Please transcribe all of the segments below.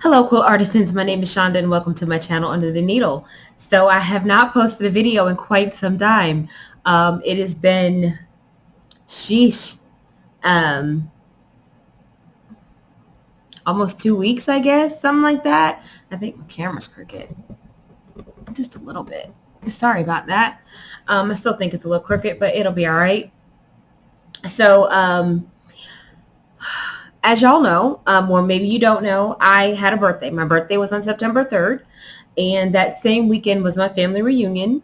Hello, quilt artisans. My name is Shonda and welcome to my channel Under the Needle. So I have not posted a video in quite some time. It has been, sheesh, um, almost 2 weeks, I guess, something like that. I think my camera's crooked, just a little bit. Sorry about that. I still think it's a little crooked, but it'll be all right. So, as y'all know, or maybe you don't know, I had a birthday. My birthday was on September 3rd, and that same weekend was my family reunion.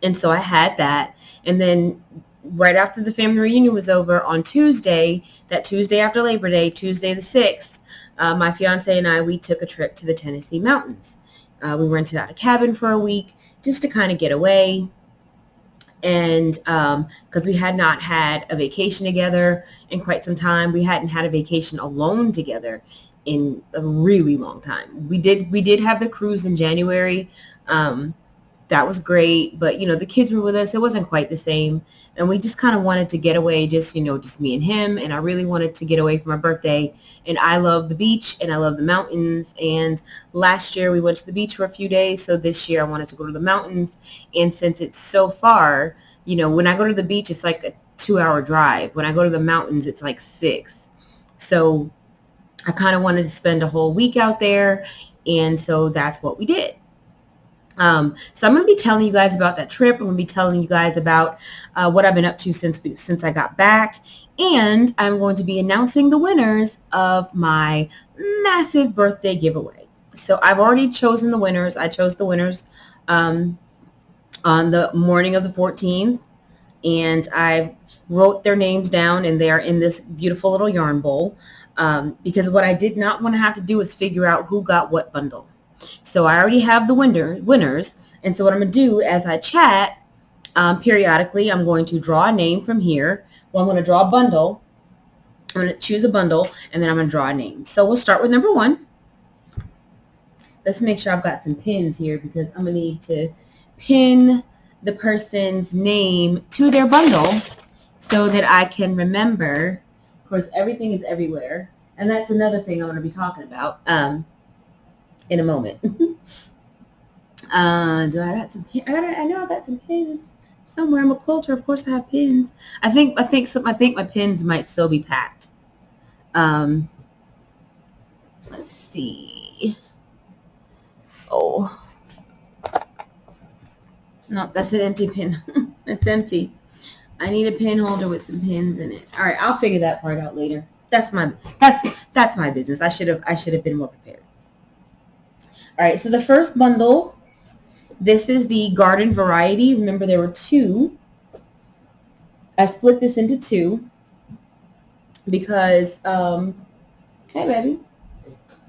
And so I had that. And then right after the family reunion was over on Tuesday, that Tuesday after Labor Day, Tuesday the 6th, my fiance and I, we took a trip to the Tennessee mountains. We rented out a cabin for a week just to kind of get away. And because we had not had a vacation together in quite some time. We hadn't had a vacation alone together in a really long time. We did have the cruise in January. That was great, but the kids were with us. It wasn't quite the same, and we just kind of wanted to get away, just me and him. And I really wanted to get away for my birthday. And I love the beach and I love the mountains. And last year we went to the beach for a few days, so this year I wanted to go to the mountains. And since it's so far, when I go to the beach, it's like a 2-hour drive. When I go to the mountains, it's like 6. So I kind of wanted to spend a whole week out there, and so that's what we did. So I'm going to be telling you guys about that trip. I'm going to be telling you guys about what I've been up to since I got back. And I'm going to be announcing the winners of my massive birthday giveaway. So I've already chosen the winners. I chose the winners on the morning of the 14th. And I wrote their names down, and they are in this beautiful little yarn bowl. Because what I did not want to have to do is figure out who got what bundle. So I already have the winners, and so what I'm going to do as I chat periodically, I'm going to draw a name from here. Well, I'm going to draw a bundle. I'm going to choose a bundle, and then I'm going to draw a name. So we'll start with number 1. Let's make sure I've got some pins here, because I'm going to need to pin the person's name to their bundle so that I can remember. Of course, everything is everywhere, and that's another thing I'm going to be talking about in a moment. Do I got some? I know I got some pins somewhere. I'm a quilter. Of course, I have pins. I think my pins might still be packed. Let's see. Oh, no, that's an empty pin. It's empty. I need a pin holder with some pins in it. All right, I'll figure that part out later. That's my business. I should have been more prepared. All right, so the first bundle, this is the garden variety. Remember, there were 2. I split this into 2 because, hey, baby,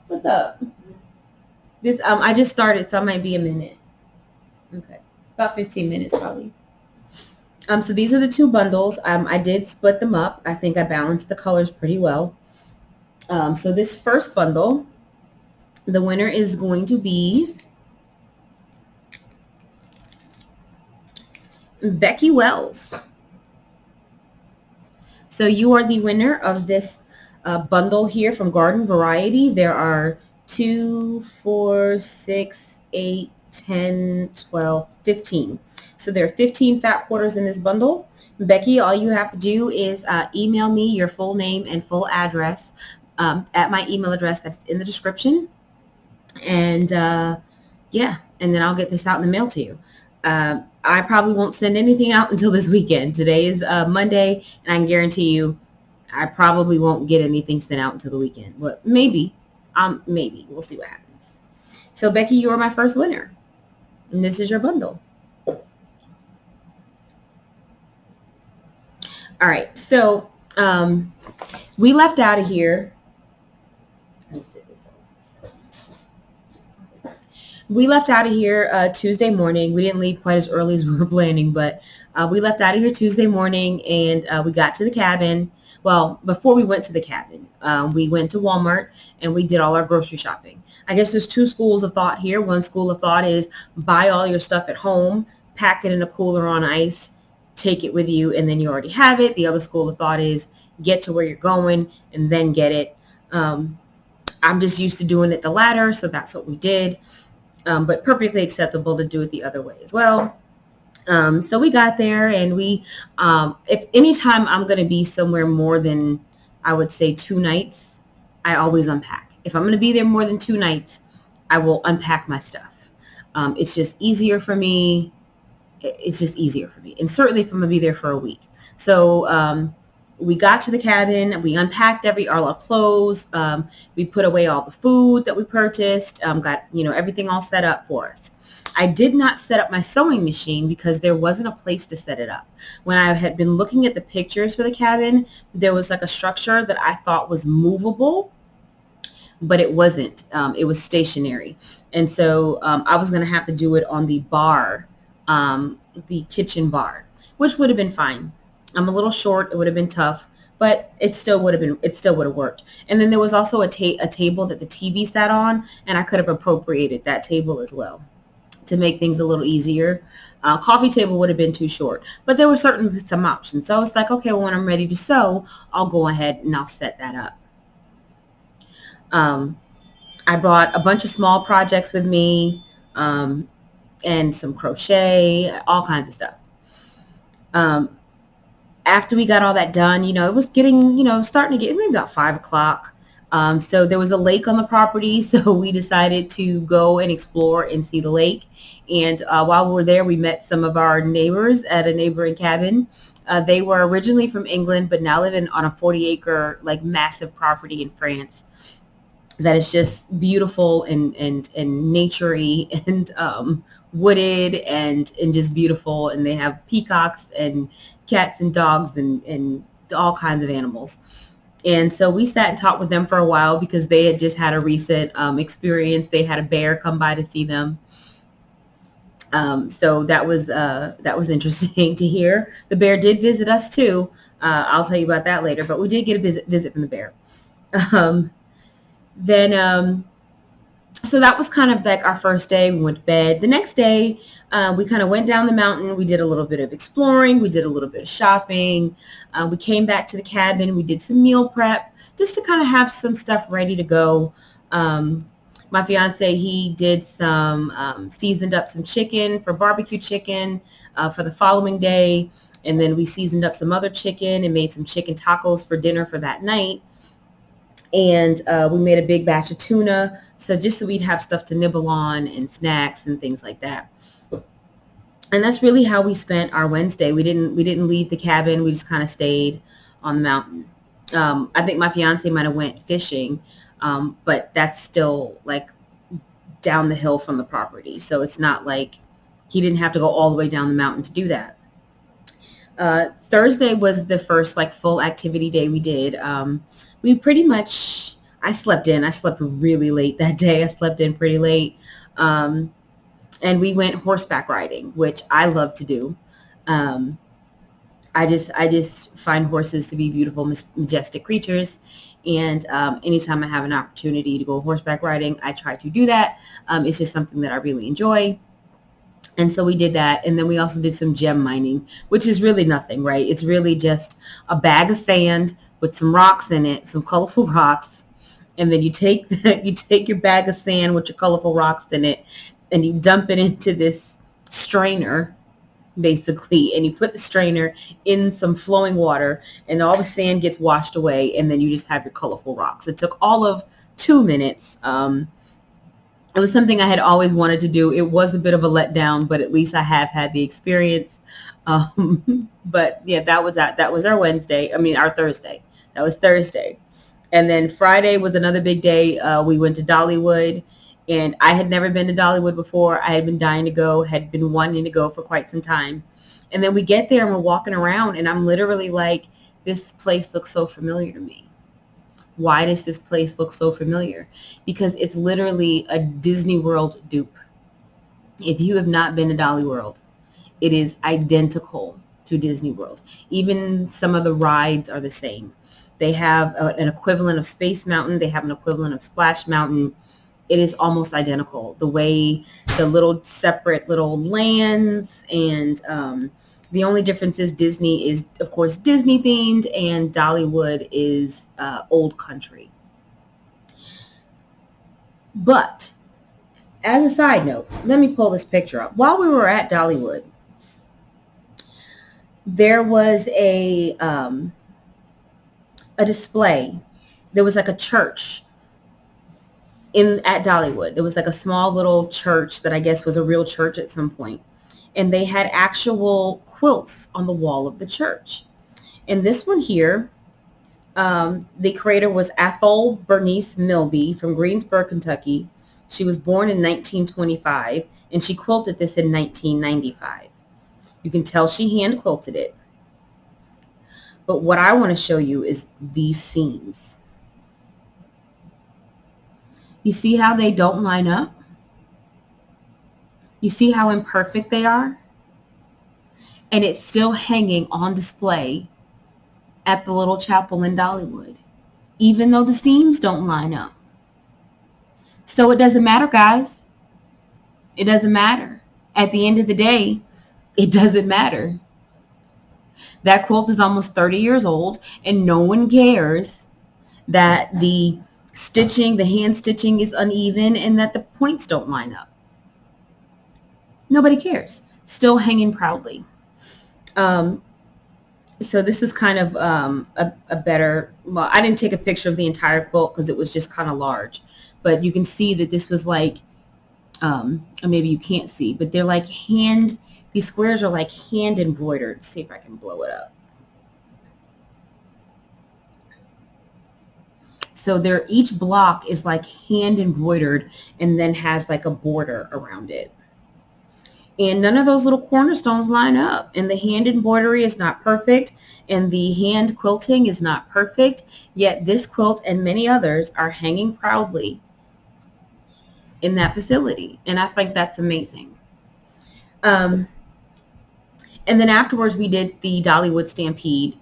what's up? This I just started, so I might be a minute. Okay, about 15 minutes probably. So these are the 2 bundles. I did split them up. I think I balanced the colors pretty well. So this first bundle, the winner is going to be Becky Wells. So you are the winner of this bundle here from Garden Variety. There are 2, 4, 6, 8, 10, 12, 15. So there are 15 fat quarters in this bundle. Becky, all you have to do is email me your full name and full address at my email address that's in the description. And yeah, and then I'll get this out in the mail to you. I probably won't send anything out until this weekend. Today is Monday, and I can guarantee you I probably won't get anything sent out until the weekend. But maybe. We'll see what happens. So Becky, you are my first winner, and this is your bundle. All right, so we left out of here. We left out of here Tuesday morning. We didn't leave quite as early as we were planning, but we left out of here Tuesday morning, and we got to the cabin. Well, before we went to the cabin, we went to Walmart, and we did all our grocery shopping. I guess there's 2 schools of thought here. One school of thought is buy all your stuff at home, pack it in a cooler on ice, take it with you, and then you already have it. The other school of thought is get to where you're going and then get it. I'm just used to doing it the latter, so that's what we did. But perfectly acceptable to do it the other way as well. So we got there, and if anytime I'm going to be somewhere more than, I would say, 2 nights, I always unpack. If I'm going to be there more than 2 nights, I will unpack my stuff. It's just easier for me. It's just easier for me. And certainly if I'm going to be there for a week. So we got to the cabin, we unpacked all our clothes. We put away all the food that we purchased, got, everything all set up for us. I did not set up my sewing machine because there wasn't a place to set it up. When I had been looking at the pictures for the cabin, there was like a structure that I thought was movable, but it wasn't. It was stationary. And so I was going to have to do it on the bar, the kitchen bar, which would have been fine. I'm a little short. It would have been tough, but it still would have worked. And then there was also a table that the TV sat on, and I could have appropriated that table as well to make things a little easier. Coffee table would have been too short, but there were certainly some options. So it's like, okay, well, when I'm ready to sew, I'll go ahead and I'll set that up. I brought a bunch of small projects with me, and some crochet, all kinds of stuff. After we got all that done, it was getting, starting to get maybe about 5 o'clock. So there was a lake on the property, so we decided to go and explore and see the lake. And while we were there, we met some of our neighbors at a neighboring cabin. They were originally from England, but now live on a 40-acre, like, massive property in France that is just beautiful and naturey and wooded and just beautiful. And they have peacocks and cats and dogs and all kinds of animals. And so we sat and talked with them for a while because they had just had a recent experience. They had a bear come by to see them. So that was interesting to hear. The bear did visit us too. I'll tell you about that later, but we did get a visit from the bear. So that was kind of like our first day. We went to bed. The next day, we kind of went down the mountain. We did a little bit of exploring. We did a little bit of shopping. We came back to the cabin. We did some meal prep just to kind of have some stuff ready to go. My fiance, he did seasoned up some chicken for barbecue chicken for the following day. And then we seasoned up some other chicken and made some chicken tacos for dinner for that night. And we made a big batch of tuna, so we'd have stuff to nibble on and snacks and things like that. And that's really how we spent our Wednesday. We didn't leave the cabin. We just kind of stayed on the mountain. I think my fiance might have went fishing, but that's still like down the hill from the property. So it's not like he didn't have to go all the way down the mountain to do that. Thursday was the first like full activity day we did. I slept in. I slept really late that day. I slept in pretty late. And we went horseback riding, which I love to do. I just find horses to be beautiful, majestic creatures. And anytime I have an opportunity to go horseback riding, I try to do that. It's just something that I really enjoy. And so we did that. And then we also did some gem mining, which is really nothing, right? It's really just a bag of sand with some rocks in it, some colorful rocks. And then you take your bag of sand with your colorful rocks in it, and you dump it into this strainer, basically. And you put the strainer in some flowing water, and all the sand gets washed away. And then you just have your colorful rocks. It took all of 2 minutes. It was something I had always wanted to do. It was a bit of a letdown, but at least I have had the experience. But yeah, that was our Wednesday. Our Thursday. That was Thursday. And then Friday was another big day. We went to Dollywood, and I had never been to Dollywood before. I had been dying to go, had been wanting to go for quite some time. And then we get there and we're walking around, and I'm literally like, this place looks so familiar to me. Why does this place look so familiar? Because it's literally a Disney World dupe. If you have not been to Dolly World, it is identical to Disney World. Even some of the rides are the same. They have an equivalent of Space Mountain. They have an equivalent of Splash Mountain. It is almost identical. The way the little separate little lands, and the only difference is Disney is, of course, Disney themed, and Dollywood is old country. But as a side note, let me pull this picture up. While we were at Dollywood, there was a display. There was like a church in at Dollywood. It was like a small little church that I guess was a real church at some point. And they had actual quilts on the wall of the church. And this one here, the creator was Ethel Bernice Milby from Greensburg, Kentucky. She was born in 1925, and she quilted this in 1995. You can tell she hand quilted it. But what I want to show you is these seams. You see how they don't line up? You see how imperfect they are? And it's still hanging on display at the little chapel in Dollywood, even though the seams don't line up. So it doesn't matter, guys. It doesn't matter. At the end of the day, it doesn't matter. That quilt is almost 30 years old, and no one cares that the stitching, the hand stitching is uneven and that the points don't line up. Nobody cares. Still hanging proudly. So this is kind of a better, well, I didn't take a picture of the entire quilt because it was just kind of large. But you can see that this was like, or maybe you can't see, but they're like these squares are like hand embroidered. Let's see if I can blow it up. So each block is like hand embroidered and then has like a border around it. And none of those little cornerstones line up. And the hand embroidery is not perfect. And the hand quilting is not perfect. Yet this quilt and many others are hanging proudly in that facility. And I think that's amazing. And then afterwards, we did the Dollywood Stampede.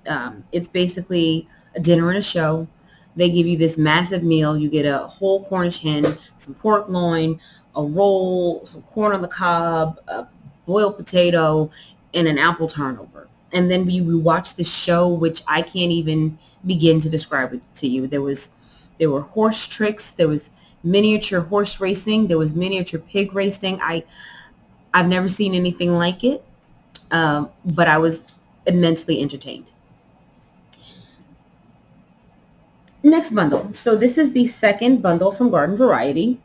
It's basically a dinner and a show. They give you this massive meal. You get a whole Cornish hen, some pork loin, a roll, some corn on the cob, a boiled potato, and an apple turnover. And then we watch the show, which I can't even begin to describe it to you. There were horse tricks. There was miniature horse racing. There was miniature pig racing. I've never seen anything like it, but I was immensely entertained. Next bundle. So this is the second bundle from Garden Variety.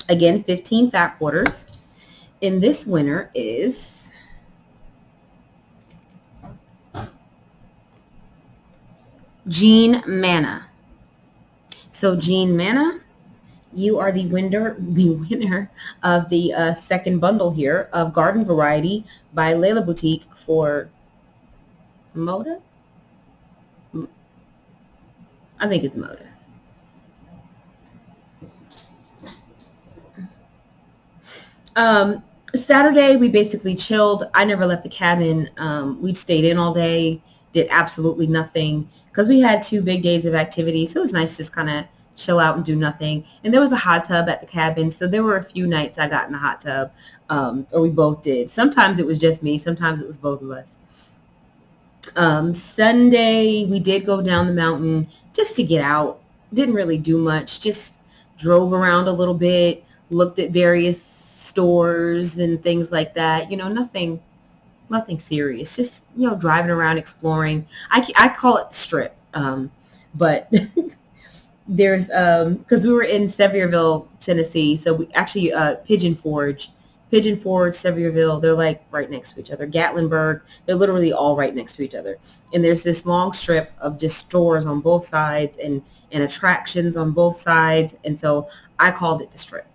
Again, 15 fat quarters. And this winner is Jean Manna. So Jean Manna, you are the winner of the second bundle here of Garden Variety by Layla Boutique for Moda. I think it's Moda. Saturday, we basically chilled. I never left the cabin. We stayed in all day, did absolutely nothing because we had 2 big days of activity. So it was nice to just kind of chill out and do nothing. And there was a hot tub at the cabin. So there were a few nights I got in the hot tub, or we both did. Sometimes it was just me. Sometimes it was both of us. Sunday, we did go down the mountain just to get out. Didn't really do much. Just drove around a little bit, looked at various stores and things like that. Nothing serious. Just, driving around, exploring. I call it the Strip. But there's, because we were in Sevierville, Tennessee. So we actually, Pigeon Forge, Sevierville, they're like right next to each other. Gatlinburg, they're literally all right next to each other. And there's this long strip of just stores on both sides and attractions on both sides. And so I called it the Strip.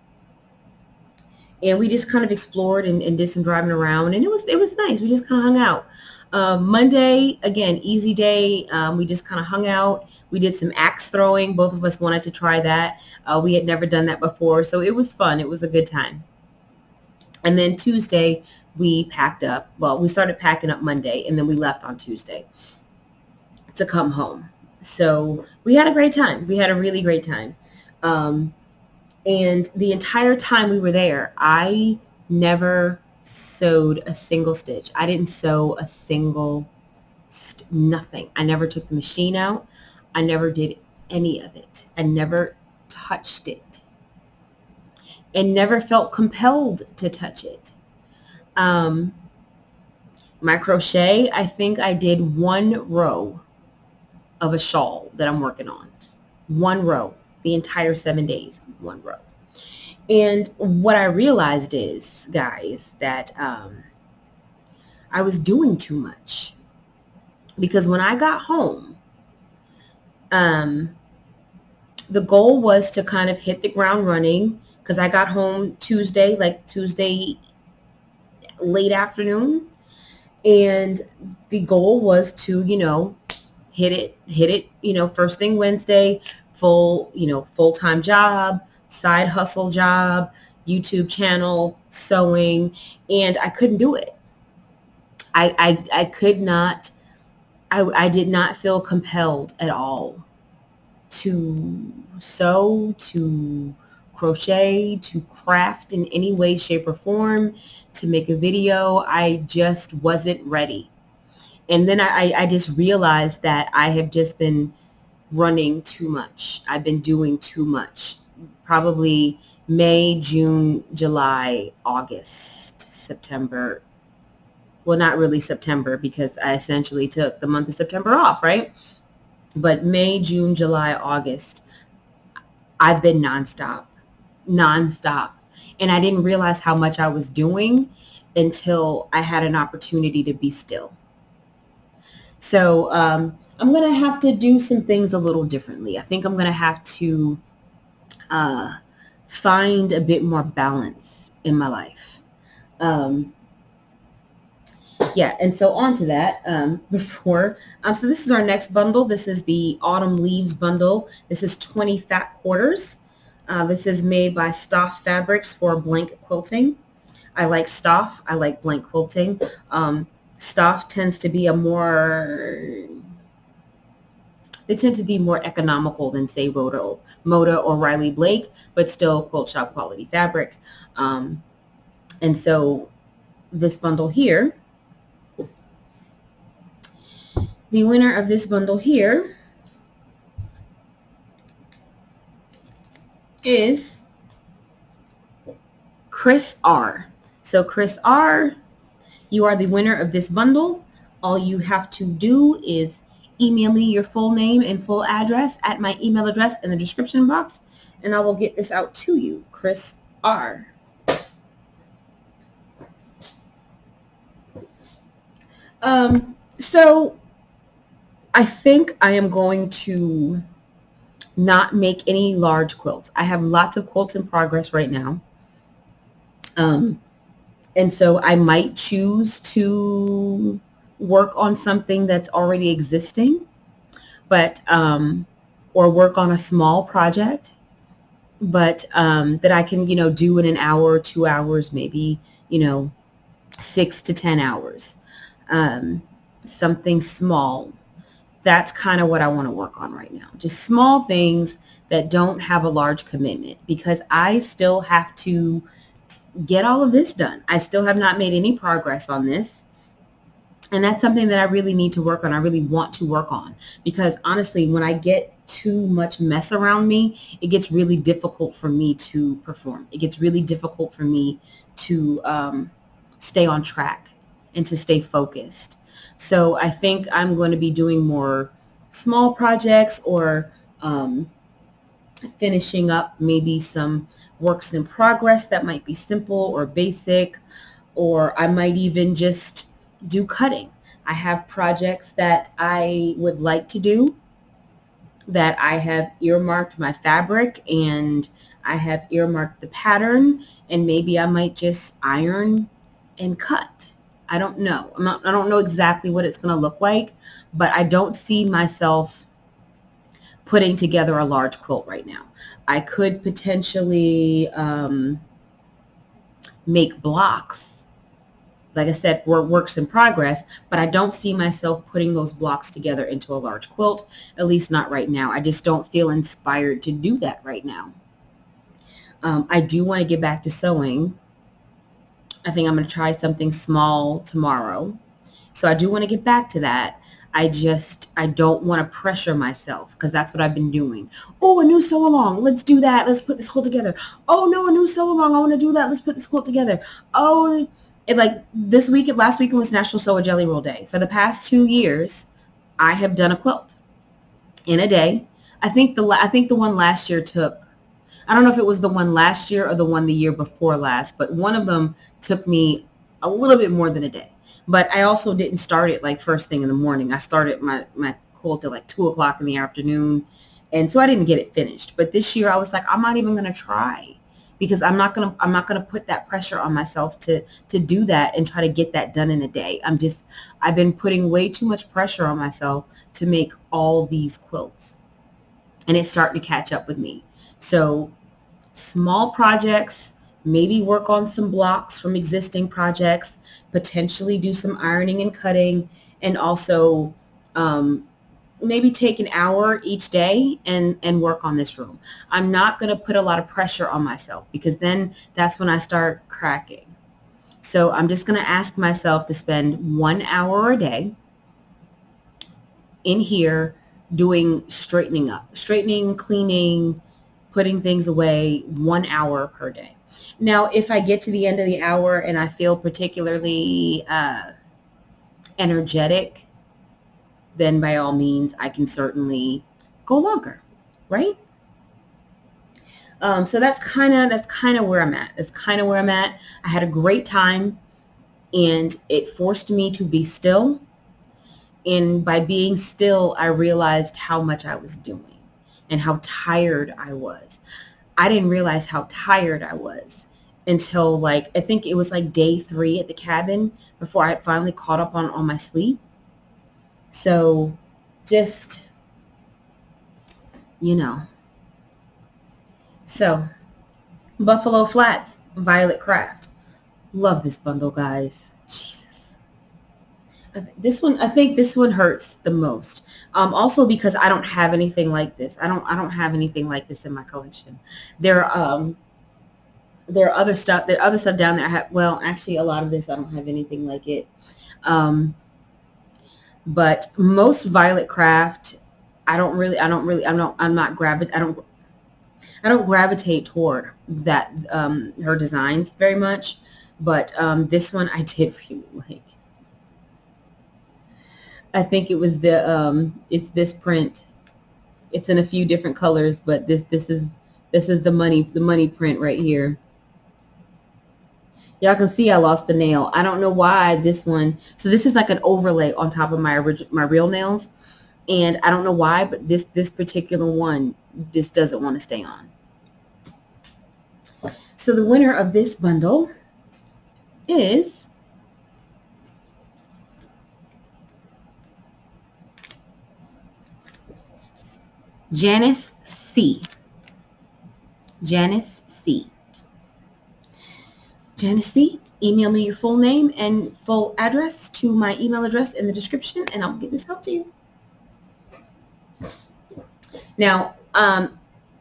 And we just kind of explored and did some driving around. And it was nice. We just kind of hung out. Monday, again, easy day. We just kind of hung out. We did some axe throwing. Both of us wanted to try that. We had never done that before. So it was fun. It was a good time. And then Tuesday, we packed up. Well, we started packing up Monday, and then we left on Tuesday to come home. So we had a great time. We had a really great time. And the entire time we were there, I never sewed a single stitch. I didn't sew a single, nothing. I never took the machine out. I never did any of it. I never touched it. and never felt compelled to touch it. Um, my crochet, I think I did one row of a shawl that I'm working on. One row, the entire 7 days, one row. And what I realized is, guys, that I was doing too much. Because when I got home, um, the goal was to kind of hit the ground running, because I got home Tuesday late afternoon. And the goal was to, hit it, first thing Wednesday, full-time job, side hustle job, YouTube channel, sewing, and I couldn't do it. I could not, I did not feel compelled at all to sew, to crochet, to craft in any way, shape, or form, to make a video. I just wasn't ready. And then I just realized that I have just been running too much. I've been doing too much. Probably May, June, July, August, September. Well, not really September, because I essentially took the month of September off, right? But May, June, July, August, I've been nonstop. And I didn't realize how much I was doing until I had an opportunity to be still. So I'm going to have to do some things a little differently. I think I'm going to have to find a bit more balance in my life. And so on to that, so this is our next bundle. This is the Autumn Leaves bundle. This is 20 fat quarters. This is made by Stoff Fabrics for blank quilting. I like Stoff. I like blank quilting. Stoff tends to be they tend to be more economical than, say, Moda or Riley Blake, but still quilt shop quality fabric. And so this bundle here, the winner of this bundle here is Chris R. So Chris R., you are the winner of this bundle. All you have to do is email me your full name and full address at my email address in the description box, and I will get this out to you. Chris R. So I think I am going to not make any large quilts. I have lots of quilts in progress right now. And so I might choose to work on something that's already existing, but or work on a small project, but that I can, do in an hour or 2 hours, maybe, 6 to 10 hours. Something small. That's kind of what I want to work on right now. Just small things that don't have a large commitment, because I still have to get all of this done. I still have not made any progress on this. And that's something that I really need to work on. I really want to work on, because honestly, when I get too much mess around me, it gets really difficult for me to perform. It gets really difficult for me to stay on track and to stay focused. So I think I'm going to be doing more small projects, or finishing up maybe some works in progress that might be simple or basic, or I might even just do cutting. I have projects that I would like to do, that I have earmarked my fabric and I have earmarked the pattern, and maybe I might just iron and cut. I don't know. I don't know exactly what it's going to look like, but I don't see myself putting together a large quilt right now. I could potentially make blocks, like I said, for works in progress, but I don't see myself putting those blocks together into a large quilt, at least not right now. I just don't feel inspired to do that right now. I do want to get back to sewing. I think I'm going to try something small tomorrow. So I do want to get back to that. I don't want to pressure myself because that's what I've been doing. Oh, a new sew along. Let's do that. Let's put this quilt together. Oh no, a new sew along. I want to do that. Let's put this quilt together. Oh, like last weekend was National Sew a Jelly Roll Day. For the past 2 years, I have done a quilt in a day. I think the one last year took, I don't know if it was the one last year or the one the year before last, but one of them took me a little bit more than a day. But I also didn't start it like first thing in the morning. I started my quilt at like 2 o'clock in the afternoon. And so I didn't get it finished. But this year I was like, I'm not even going to try because I'm not going to put that pressure on myself to do that and try to get that done in a day. I've been putting way too much pressure on myself to make all these quilts. And it's starting to catch up with me. So small projects, maybe work on some blocks from existing projects, potentially do some ironing and cutting, and also maybe take an hour each day and work on this room. I'm not going to put a lot of pressure on myself because then that's when I start cracking. So I'm just going to ask myself to spend 1 hour a day in here doing straightening, cleaning, putting things away, 1 hour per day. Now, if I get to the end of the hour and I feel particularly energetic, then by all means, I can certainly go longer, right? So that's kind of where I'm at. That's kind of where I'm at. I had a great time, and it forced me to be still. And by being still, I realized how much I was doing and how tired I was. I didn't realize how tired I was until I think it was like day 3 at the cabin before I finally caught up on my sleep. So just, So Buffalo Flats, Violet Craft. Love this bundle, guys. Jesus. I think this one hurts the most. Also because I don't have anything like this. I don't have anything like this in my collection. There are other stuff. There are other stuff down there. Actually, a lot of this I don't have anything like it. But most Violet Craft, I don't gravitate toward that her designs very much. But this one I did really like. I think it was it's this print. It's in a few different colors, but this is the money print right here. Y'all can see I lost the nail. I don't know why this one. So this is like an overlay on top of my real nails, and I don't know why, but this particular one just doesn't want to stay on. So the winner of this bundle is Janice C. Janice C. Janice C., email me your full name and full address to my email address in the description, and I'll get this out to you. Now,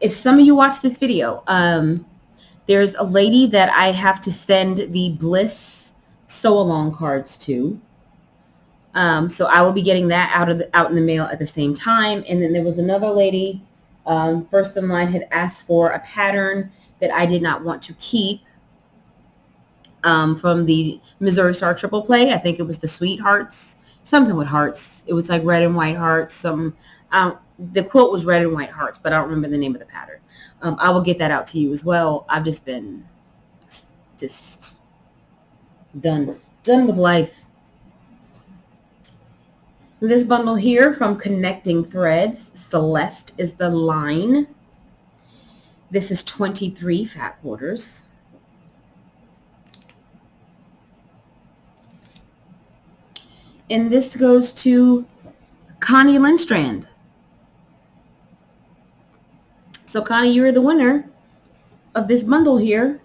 if some of you watch this video, there's a lady that I have to send the Bliss sew-along cards to. So I will be getting that out in the mail at the same time. And then there was another lady, first in line, had asked for a pattern that I did not want to keep. From the Missouri Star Triple Play. I think it was the Sweethearts, something with hearts. It was like red and white hearts. The quilt was red and white hearts, but I don't remember the name of the pattern. I will get that out to you as well. I've just been done with life. This bundle here from Connecting Threads, Celeste is the line. This is 23 fat quarters. And this goes to Connie Lindstrand. So Connie, you're the winner of this bundle here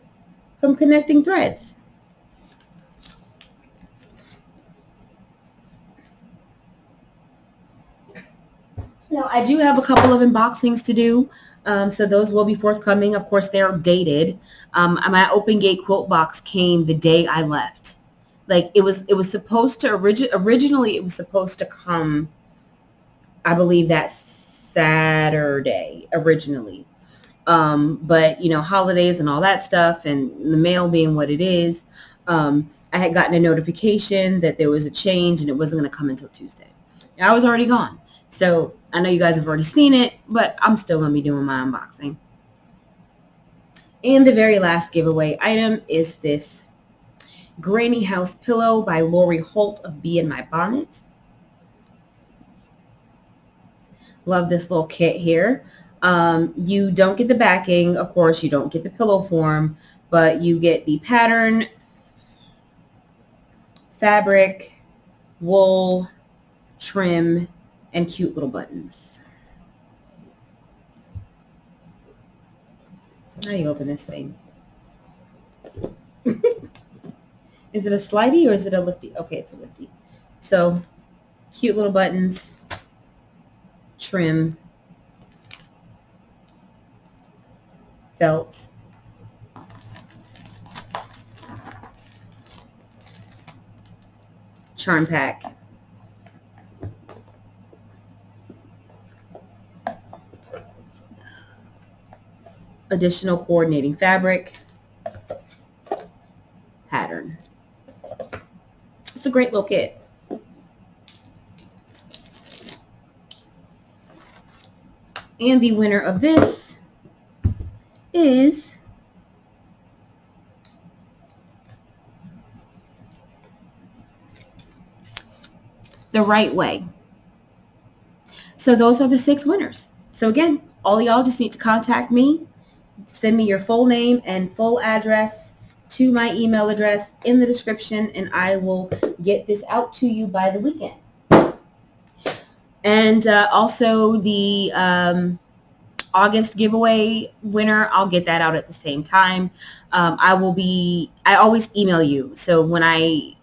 from Connecting Threads. Now, I do have a couple of unboxings to do, so those will be forthcoming. Of course, they're dated. My Open Gate quilt box came the day I left. Like it was supposed to originally it was supposed to come I believe that's Saturday originally. But you know, holidays and all that stuff, and the mail being what it is, I had gotten a notification that there was a change and it wasn't going to come until Tuesday. I was already gone. So I know you guys have already seen it, but I'm still going to be doing my unboxing. And the very last giveaway item is this Granny House pillow by Lori Holt of Bee in My Bonnet. Love this little kit here. You don't get the backing, of course, you don't get the pillow form, but you get the pattern, fabric, wool, trim, and cute little buttons. How do you open this thing? Is it a slidey or is it a lifty? Okay, it's a lifty. So, cute little buttons, trim, felt, charm pack, additional coordinating fabric, pattern. It's a great little kit. And the winner of this is The Right Way. So those are the 6 winners. So again, all y'all just need to contact me. Send me your full name and full address to my email address in the description, and I will get this out to you by the weekend. And also the August giveaway winner, I'll get that out at the same time. I always email you. So when I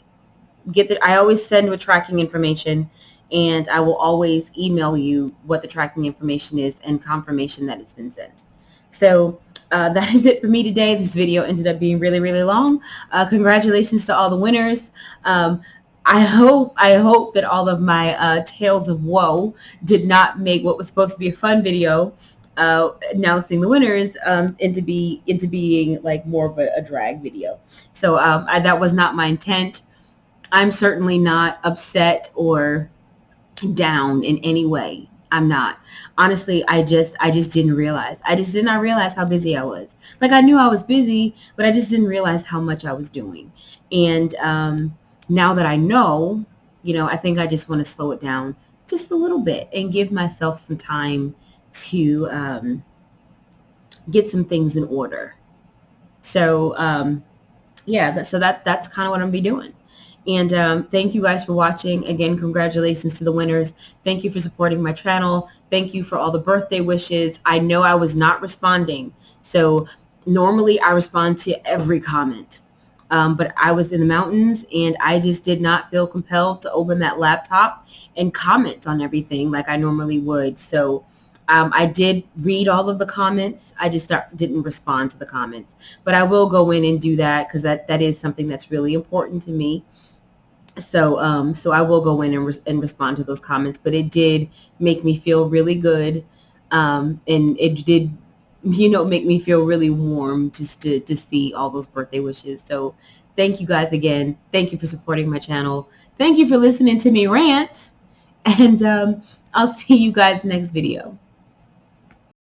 I always send with tracking information, and I will always email you what the tracking information is and confirmation that it's been sent. So that is it for me today. This video ended up being really, really long. Congratulations to all the winners. I hope that all of my tales of woe did not make what was supposed to be a fun video announcing the winners into being like more of a drag video. So that was not my intent. I'm certainly not upset or down in any way. I'm not. Honestly, I just didn't realize. I just did not realize how busy I was. Like, I knew I was busy, but I just didn't realize how much I was doing. And now that I know, you know, I think I just want to slow it down just a little bit and give myself some time to get some things in order. So yeah, that's kind of what I'm gonna be doing. And thank you guys for watching. Again, congratulations to the winners. Thank you for supporting my channel. Thank you for all the birthday wishes. I know I was not responding. So normally I respond to every comment. But I was in the mountains and I just did not feel compelled to open that laptop and comment on everything like I normally would. So I did read all of the comments. I just didn't respond to the comments. But I will go in and do that because that is something that's really important to me. So so I will go in and respond to those comments. But it did make me feel really good, and it did, you know, make me feel really warm just to see all those birthday wishes. So thank you guys again. Thank you for supporting my channel. Thank you for listening to me rant, and I'll see you guys next video.